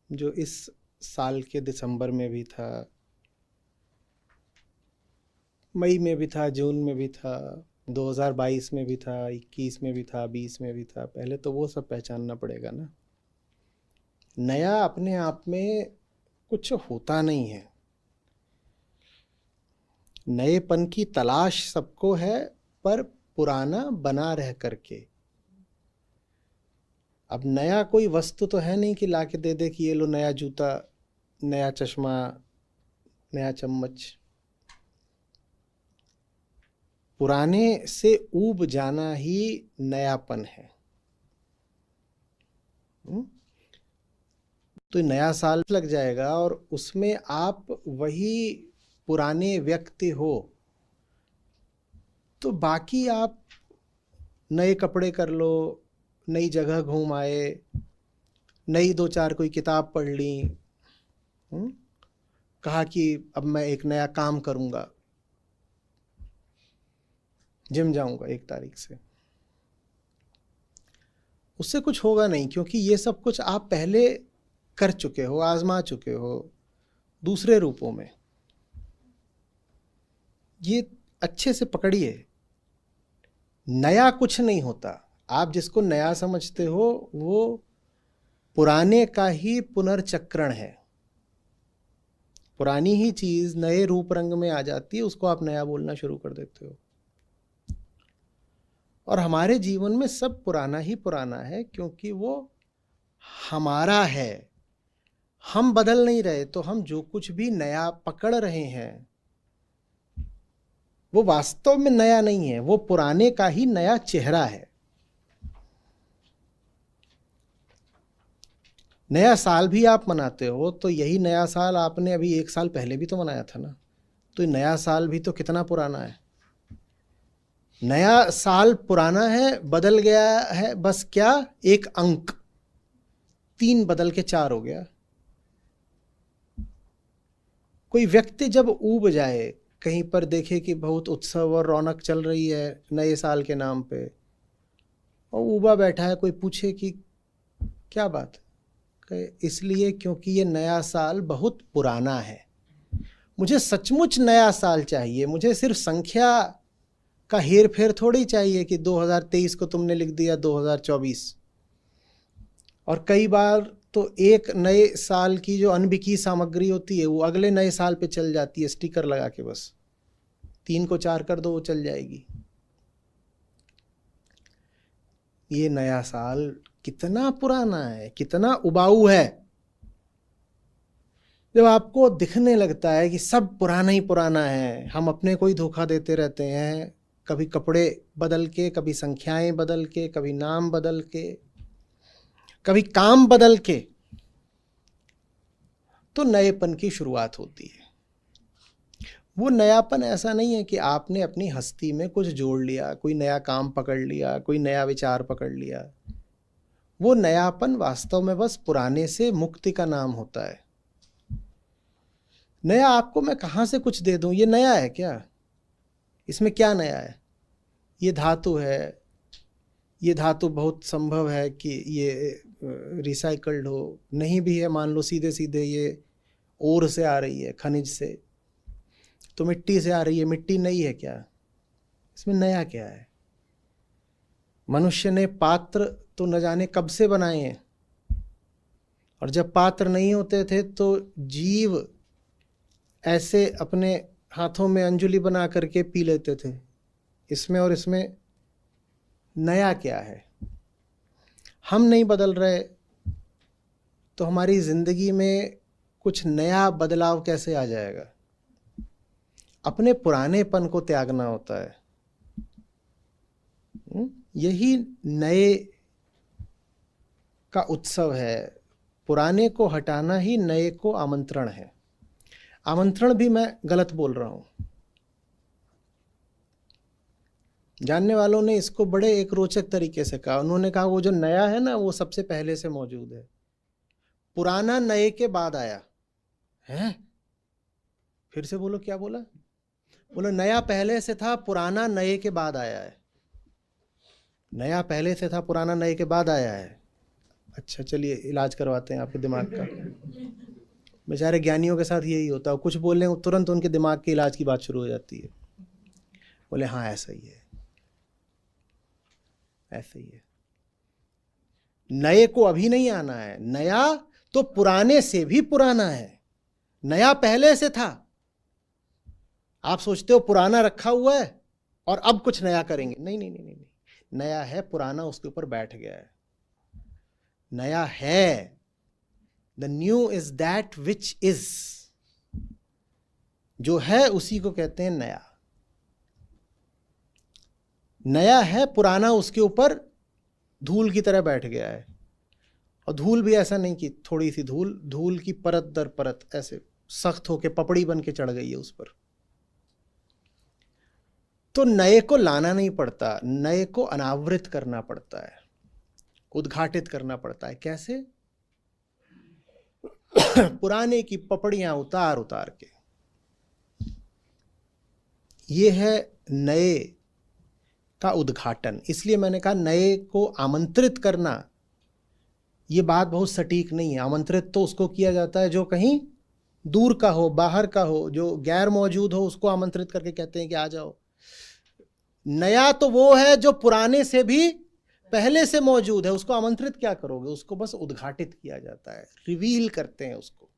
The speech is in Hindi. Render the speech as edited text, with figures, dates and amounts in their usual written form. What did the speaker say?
जो इस साल के दिसंबर में भी था, मई में भी था, जून में भी था, 2022 में भी था, 21 में भी था, 20 में भी था। पहले तो वो सब पहचानना पड़ेगा ना। नया अपने आप में कुछ होता नहीं है। नएपन की तलाश सबको है, पर पुराना बना रह करके। अब नया कोई वस्तु तो है नहीं कि लाके दे दे कि ये लो नया जूता, नया चश्मा, नया चम्मच। पुराने से ऊब जाना ही नयापन है। तो नया साल लग जाएगा और उसमें आप वही पुराने व्यक्ति हो, तो बाकी आप नए कपड़े कर लो, नई जगह घूम आए, नई दो चार कोई किताब पढ़ ली, कहा कि अब मैं एक नया काम करूंगा, जिम जाऊंगा 1 तारीख से। उससे कुछ होगा नहीं, क्योंकि ये सब कुछ आप पहले कर चुके हो, आजमा चुके हो दूसरे रूपों में। ये अच्छे से पकड़िए, नया कुछ नहीं होता। आप जिसको नया समझते हो वो पुराने का ही पुनर्चक्रण है। पुरानी ही चीज नए रूप रंग में आ जाती है, उसको आप नया बोलना शुरू कर देते हो। और हमारे जीवन में सब पुराना ही पुराना है, क्योंकि वो हमारा है। हम बदल नहीं रहे, तो हम जो कुछ भी नया पकड़ रहे हैं वो वास्तव में नया नहीं है, वो पुराने का ही नया चेहरा है। नया साल भी आप मनाते हो तो यही नया साल आपने अभी 1 साल पहले भी तो मनाया था ना। तो नया साल भी तो कितना पुराना है। नया साल पुराना है, बदल गया है बस क्या, एक अंक, 3 बदल के 4 हो गया। कोई व्यक्ति जब ऊब जाए, कहीं पर देखे कि बहुत उत्सव और रौनक चल रही है नए साल के नाम पे, और ऊबा बैठा है, कोई पूछे कि क्या बात, इसलिए क्योंकि ये नया साल बहुत पुराना है। मुझे सचमुच नया साल चाहिए, मुझे सिर्फ संख्या का हेर फेर थोड़ी चाहिए कि 2023 को तुमने लिख दिया 2024। और कई बार तो एक नए साल की जो अनबिकी सामग्री होती है वो अगले नए साल पे चल जाती है, स्टिकर लगा के। बस 3 को 4 कर दो, वो चल जाएगी। ये नया साल कितना पुराना है, कितना उबाऊ है। जब आपको दिखने लगता है कि सब पुराना ही पुराना है, हम अपने को ही धोखा देते रहते हैं, कभी कपड़े बदल के, कभी संख्याएं बदल के, कभी नाम बदल के, कभी काम बदल के, तो नएपन की शुरुआत होती है। वो नयापन ऐसा नहीं है कि आपने अपनी हस्ती में कुछ जोड़ लिया, कोई नया काम पकड़ लिया, कोई नया विचार पकड़ लिया। वो नयापन वास्तव में बस पुराने से मुक्ति का नाम होता है। नया आपको मैं कहाँ से कुछ दे दूं, ये नया है क्या? इसमें क्या नया है? ये धातु है, ये धातु बहुत संभव है कि ये रिसाइकल्ड हो, नहीं भी है मान लो, सीधे सीधे ये ओर से आ रही है, खनिज से, तो मिट्टी से आ रही है, मिट्टी नई है क्या? इसमें नया क्या है? मनुष्य ने पात्र तो न जाने कब से बनाए हैं, और जब पात्र नहीं होते थे तो जीव ऐसे अपने हाथों में अंजुलि बना करके पी लेते थे। इसमें और इसमें नया क्या है? हम नहीं बदल रहे तो हमारी जिंदगी में कुछ नया बदलाव कैसे आ जाएगा? अपने पुरानेपन को त्यागना होता है। यही नए का उत्सव है। पुराने को हटाना ही नए को आमंत्रण है। आमंत्रण भी मैं गलत बोल रहा हूं। जानने वालों ने इसको बड़े एक रोचक तरीके से कहा। उन्होंने कहा वो जो नया है ना, वो सबसे पहले से मौजूद है, पुराना नए के बाद आया है। फिर से बोलो, क्या बोला? बोलो नया पहले से था, पुराना नए के बाद आया है। नया पहले से था, पुराना नए के बाद आया है। अच्छा चलिए इलाज करवाते हैं आपके दिमाग का। बेचारे ज्ञानियों के साथ यही होता है, कुछ बोल रहे तुरंत उनके दिमाग के इलाज की बात शुरू हो जाती है। बोले हाँ ऐसा ही है, ऐसा ही है। नए को अभी नहीं आना है, नया तो पुराने से भी पुराना है, नया पहले से था। आप सोचते हो पुराना रखा हुआ है और अब कुछ नया करेंगे, नहीं नहीं नहीं नहीं, नहीं। नया है, पुराना उसके ऊपर बैठ गया है। नया है, the new is that which is, जो है उसी को कहते हैं नया। नया है, पुराना उसके ऊपर धूल की तरह बैठ गया है। और धूल भी ऐसा नहीं कि थोड़ी सी धूल, धूल की परत दर परत ऐसे सख्त होके पपड़ी बन के चढ़ गई है उस पर। तो नए को लाना नहीं पड़ता, नए को अनावृत करना पड़ता है, उद्घाटित करना पड़ता है। कैसे? पुराने की पपड़ियां उतार उतार के। ये है नए का उद्घाटन। इसलिए मैंने कहा नए को आमंत्रित करना, ये बात बहुत सटीक नहीं है। आमंत्रित तो उसको किया जाता है जो कहीं दूर का हो, बाहर का हो, जो गैर मौजूद हो, उसको आमंत्रित करके कहते हैं कि आ जाओ। नया तो वो है जो पुराने से भी पहले से मौजूद है, उसको आमंत्रित क्या करोगे, उसको बस उद्घाटित किया जाता है, रिवील करते हैं उसको।